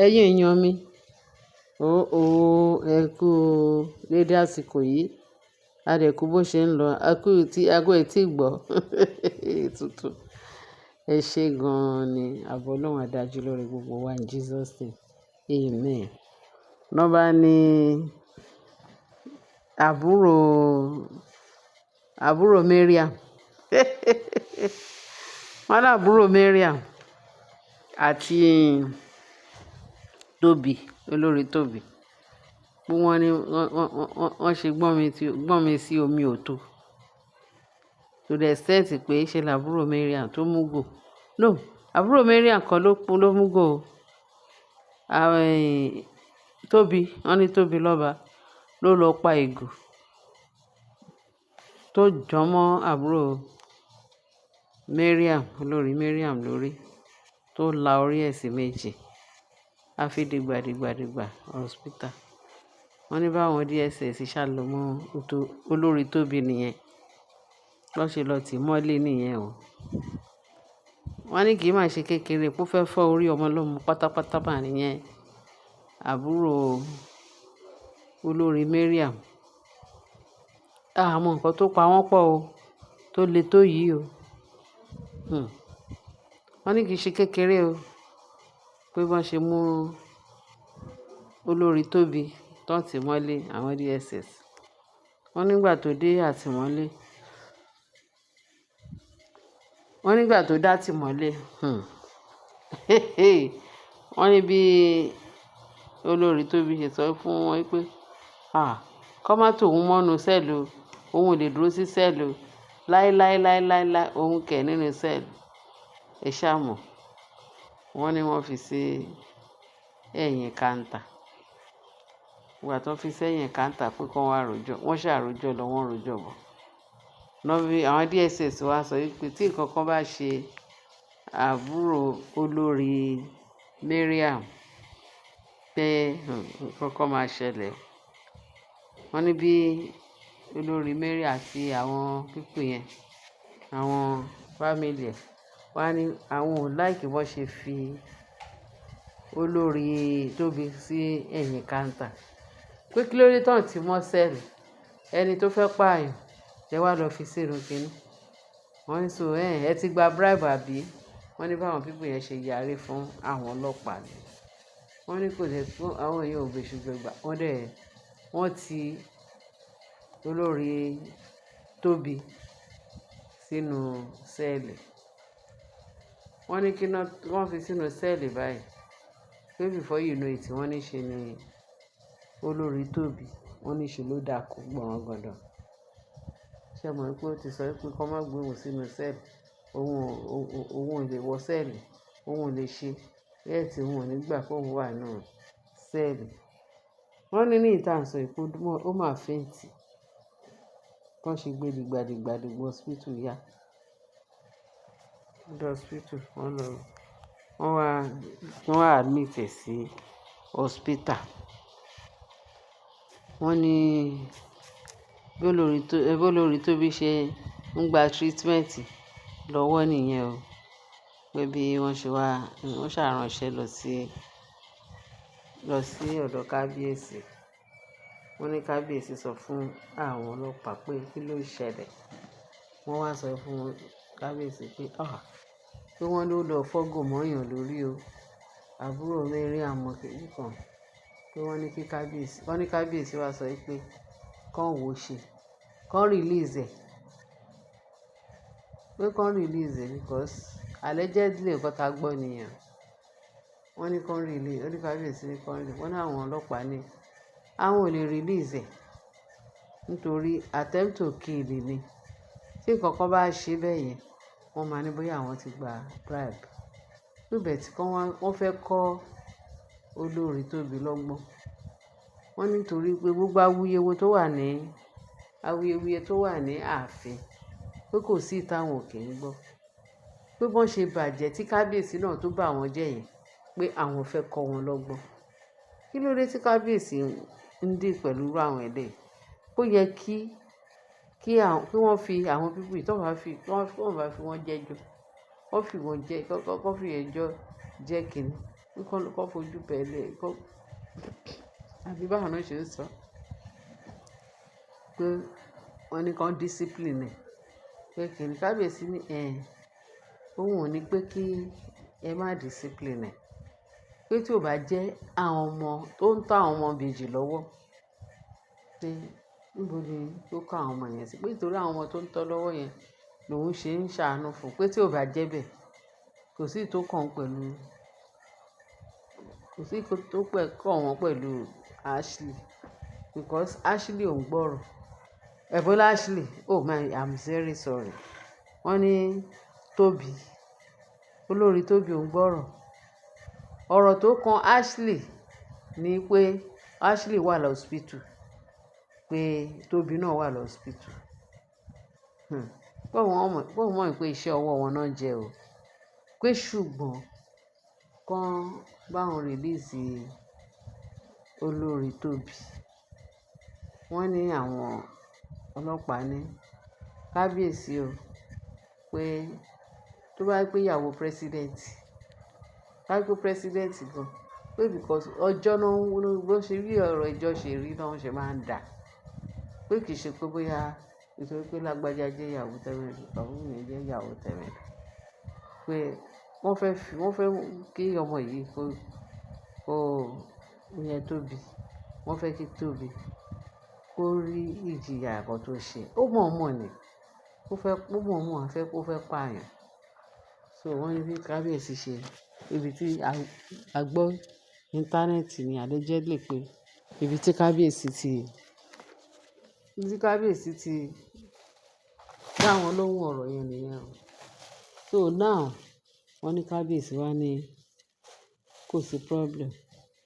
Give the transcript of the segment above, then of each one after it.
Ẹ̀yin èèyàn mi, ẹ kú dédé àsìkò yìí, a dẹ̀ kú bó ṣe ń lọ, a kú tí aago ẹ̀ tí gbọ́ tuntun. Ẹ ṣé gan-an ni, ààbò Ọlọ́run á dájú lórí gbogbo wa in Jesus name, amen. Nọ́mbà ní àbúrò Mariam, wọ́n ní àbúrò Mariam àti Tóbi, olórí Tóbi. Bí wọ́n ní wọ́n ṣe gbọ́n mi sí omi òtó. To the extent pé ṣe làbúrò Mariam tó mú go. No, àbúrò Mariam kan ló mú go. Tóbi, wọ́n ní Tóbi lọ́ba ló lọ pa ìgò tó jọmọ́ àbúrò Mariam, olórí Mariam lórí, tó la orí ẹ̀ sí méjì. A fi dìgbàdìgbà hospital. Wọ́n ní báwọn DSS ṣàlò mọ́ olórí Tóbi nìyẹn. Wọ́n ṣe lọ tì mọ́lé nìyẹn o. Wọ́n ní kì í máa ṣe kékeré pé ó fẹ́ fọ́ orí ọmọ lọ́mọ pátápátá mà nìyẹn. Àbúrò olórí Mariam. Àmọ́ nǹkan tó pa wọ́n pọ̀ o, tó le tó yìí o. Wọ́n ní kì í ṣe kékeré o, pé wọ́n ṣe mú olórí Tóbi tó tì mọ́lé àwọn DSS. Wọ́n nígbà tó dé àtìmọ́lé, wọ́n nígbà tó dá tìmọ́lé, wọ́n ní bí olórí Tóbi ṣe sọ fún wọn pé, kọ́ má tò òun mọ́nu sẹ́ẹ̀lì o, òun ò lè dúró sí sẹ́ẹ̀lì o, láíláí òun kẹ̀ nínú sẹ́ẹ̀lì. Ẹ ṣáà mọ̀, wọ́n ní wọ́n fi sí ẹ̀yìn káńtà. Ìgbà tó fi sẹ́yìn káńtà pé kí wọ́n rojọ́, wọ́n ṣàròjọ́ lọ, wọ́n rojọ́ bọ̀. Àwọn DSS wá sọ pé tí nǹkan kan bá ṣe àbúrò olórí Mariam, pé nǹkan kan máa ṣẹlẹ̀. Wọ́n ní bí olórí Mariam àti àwọn pípọ̀ yẹn, àwọn fámílì ẹ̀, wọ́n ní àwọn ò láìkí wọ́n ṣe fi olórí Tóbi sí ẹ̀yìn káńtà. Pé kí ló dé tán tí mọ́ sẹ́ẹ̀lì, ẹni tó fẹ́ pààyàn jẹ́ wá lọ fi sínú kínní. Wọ́n ní so ẹ ti gba bribe àbí? Wọ́n ní báwọn pípọ̀ yẹn ṣe yàrí fún àwọn ọlọ́pàá ni. Wọ́n ní kò dẹ̀ fún àwọn èèyàn ògbésùgbẹ̀gbà. Wọ́n ti olórí Tóbi sínú sẹ́ẹ̀lì. Wọ́n ní kí wọ́n fi sínú sẹ́ẹ̀lì báyìí. Pé before you know it, wọ́n ní ṣe ni olórí Tóbi, wọ́n ní ṣe ló dákú gbọ̀nràngàndàn. Ṣé mọ̀ pé ó ti sọ pé kó má gbé òun sínú sẹ́ẹ̀lì, òun ò lè wọ sẹ́ẹ̀lì, òun ò lè ṣe bẹ́ẹ̀ tí òun ò ní gbà pé òun wà nínú sẹ́ẹ̀lì. Wọ́n ní ìta sọ ìpò ó máa fẹ́ǹtì. Wọ́n ṣe gbé dìgbàdìgbà hospital yá. Dé hospital, wọ́n wá admit ẹ̀ sí hospital. Wọ́n ní bí olórí Tóbi ṣe ń gba treatment lọ́wọ́ nìyẹn o. Pé bí wọ́n ṣàránṣẹ́ lọ sí ọ̀dọ̀ kábíyèsí. Wọ́n ní kábíyèsí sọ fún àwọn ọlọ́pàá pé kí ló ṣẹlẹ̀. Wọ́n wá sọ fún kábíyèsí pé wọ́n ló lọ fọ́gò mọ́yàn lórí o. Àbúrò Mariam mọ̀ kìí kan. Pé wọ́n ní kábíyèsí wá sọ pé kán wò ó ṣe, kán release ẹ̀. Pé kán release ẹ̀ because allegedly nǹkan tá gbọ́ nìyẹn. Wọ́n ní kán release, ó ní kábíyèsí ní kán release. Wọ́n ní àwọn ọlọ́pàá ní àwọn ò lè release ẹ̀ nítorí attempt to kill ni. Tí nǹkan kan bá ṣe bẹ́ẹ̀ yẹn, wọ́n máa ní bóyá àwọn ti gba bribe. Níbẹ̀ tí wọ́n fẹ́ kọ́ olórí Tóbi lọ́gbọ́n. Wọ́n nítorí pé gbogbo awuyewuye tó wà ní ààfin, pé kò sí ìtàwọn òkè ń gbọ́. Pé wọ́n ṣe bàjẹ́ tí kábíyèsí náà tó bà wọ́n jẹ́ yẹn, pé àwọn fẹ́ kọ́ wọn lọ́gbọ́n. Kí ló dé tí kábíyèsí ń dì pẹ̀lú àwọn ẹlẹ́yìí? Ó yẹ kí wọ́n fi àwọn pípọ̀ yìí tó bá fi wọ́n jẹ́jọ́. Wọ́n fi ẹjọ́ jẹ́ kínní. kọ́ fojú bẹ̀lẹ̀ àbí báwọn náà ṣe ń sọ pé wọ́n ní kán discipline ẹ̀ pé kìnìún kábíyèsí ní òun ò ní pé kí ẹ má discipline ẹ̀ pé tí ò bá jẹ́ àwọn ọmọ tó ń tọ́ àwọn ọmọ ìbejì lọ́wọ́ pé níbo ni ó kọ́ àwọn ọmọ yẹn sí pé nítorí àwọn ọmọ tó ń tọ́ lọ́wọ́ yẹn lòun ṣe ń ṣàánú fún pé tí ò bá jẹ́ bẹ́ẹ̀ kò sí tó kàn wọ́n pẹ̀lú Ashley because Ashley ò ń gbọ́rọ̀ Ebola Ashley oh my I'm very sorry wọ́n ní Tóbi olórí Tóbi ò ń gbọ́rọ̀ ọ̀rọ̀ tó kan Ashley ni pé Ashley wà lọ́sípítù pé Tóbi náà wà lọ́sípítù bọ́ọ̀ mọ̀ pé iṣẹ́ ọwọ́ wọn náà jẹ́ o pé ṣùgbọ́n kán báwọn rìlíìsì olórí Tóbi wọ́n ní àwọn ọlọ́pàá ní kábíyèsí o pé tó bá pé ìyàwó pírẹsidẹ́ǹtì gan pé because ọjọ́ náà bó ṣe rí ọ̀rọ̀ ìjọ ṣe rí náà ṣe máa ń dà pé kì í ṣe pé bóyá nítorí pé lágbájá jẹ́ ìyàwó tẹ̀mẹ̀dù bàbá mi jẹ́ ìyàwó tẹ̀mẹ̀dù pé wọ́n fẹ́ kí ọmọ yìí kó yẹn Tóbi wọ́n fẹ́ kí Tóbi kó rí ìjìyà kan tó ṣe ó mọ̀ọ́mọ̀ ni ó mọ̀ọ́mọ̀ àfẹ́ kó fẹ́ pààyàn so wọ́n ní bí kábíyèsí ṣe ibi tí a gbọ́ íńtánẹ́ẹ̀tì ni allegedly pé ibi tí kábíyèsí ti dá wọn lóhùn ọ̀rọ̀ yẹn nìyẹn o so now wọ́n ní kábíyèsí wá ní kò sí problem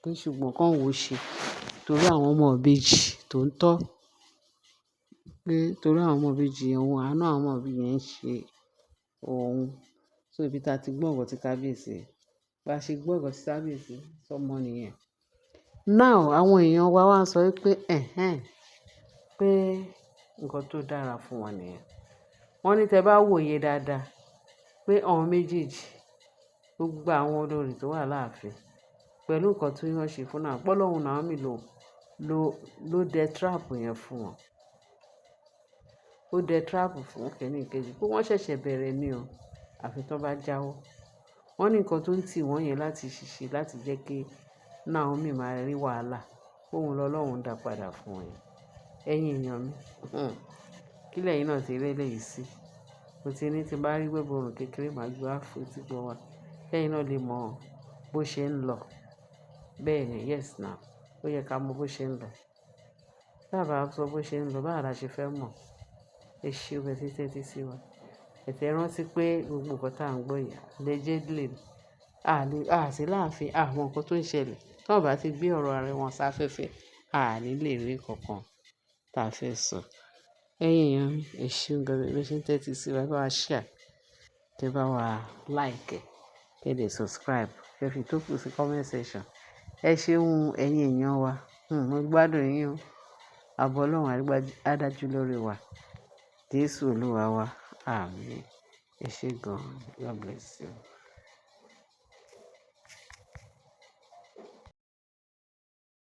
pé ṣùgbọ́n kàn wò ṣe torí àwọn ọmọ ìbejì tó ń tọ́ pé torí àwọn ọmọ ìbejì yẹn òun àánú àwọn ọmọ ìbejì yẹn ń ṣe òun so ibi tá a ti gbọ́ nǹkan tí kábíyèsí bá a ṣe gbọ́ nǹkan tí kábíyèsí sọmọ nìyẹn now àwọn èèyàn wa wá ń sọ pé pé nǹkan tó dára fún wọn nìyẹn wọ́n ní tẹ́ bá wòye dáadáa pé àwọn méjèèjì gbogbo àwọn olórí tó wà láàfin pẹ̀lú nǹkan tí wọ́n ṣe fún náà pọ́lọ́hún Naomi ló dẹ trap yẹn fún wọn ó dẹ trap fún kẹ́ni kejì pé wọ́n ṣẹ̀ṣẹ̀ bẹ̀rẹ̀ ni o àfi tó bá jáwọ́ wọ́n ní nǹkan tó ń tì wọ́n yẹn láti ṣiṣẹ́ láti jẹ́ kí Naomi máa rí wàhálà òun lọ́lọ́run dá padà fún wọn yẹn ẹ̀yin èèyàn mi kí lẹ́yìn náà ti rí eléyìí sí mo ti ní tí bá rí gbẹ́bọ̀rùn kékeré màá gbé wá fún ti gbọ́ wa lẹ́yìn náà lè mọ bó ṣe ń lọ bẹ́ẹ̀ ni yes now ó yẹ ká mọ bó ṣe ń lọ dábàá sọ bó ṣe ń lọ báwa la ṣe fẹ́ mọ̀ ẹ ṣe ó bẹ sí tẹ́tí sí wa ẹ̀tẹ̀ rántí pé gbogbo nǹkan tá à ń gbọ́ yìí allegedly àti láàfin àwọn nǹkan tó ń ṣẹlẹ̀ tí wọ́n bá ti gbé ọ̀rọ̀ ara wọn sáfẹ́fẹ́ àní lè rí kankan tá a fẹ́ sọ ẹ̀yin èèyàn ẹ ṣeun gan bí ṣe ń tẹ́tí sí wa bá wa share tẹ́ bá wa like kẹ́ dẹ̀ subscribe kẹ́ fi tó kù sí comment section ẹ ṣeun ẹ̀yin èèyàn wa mo gbádùn yín o ààbọ̀ Ọlọ́run adájú lórí wa Jésù Olúwa wa àmín ẹ ṣé gan God bless you.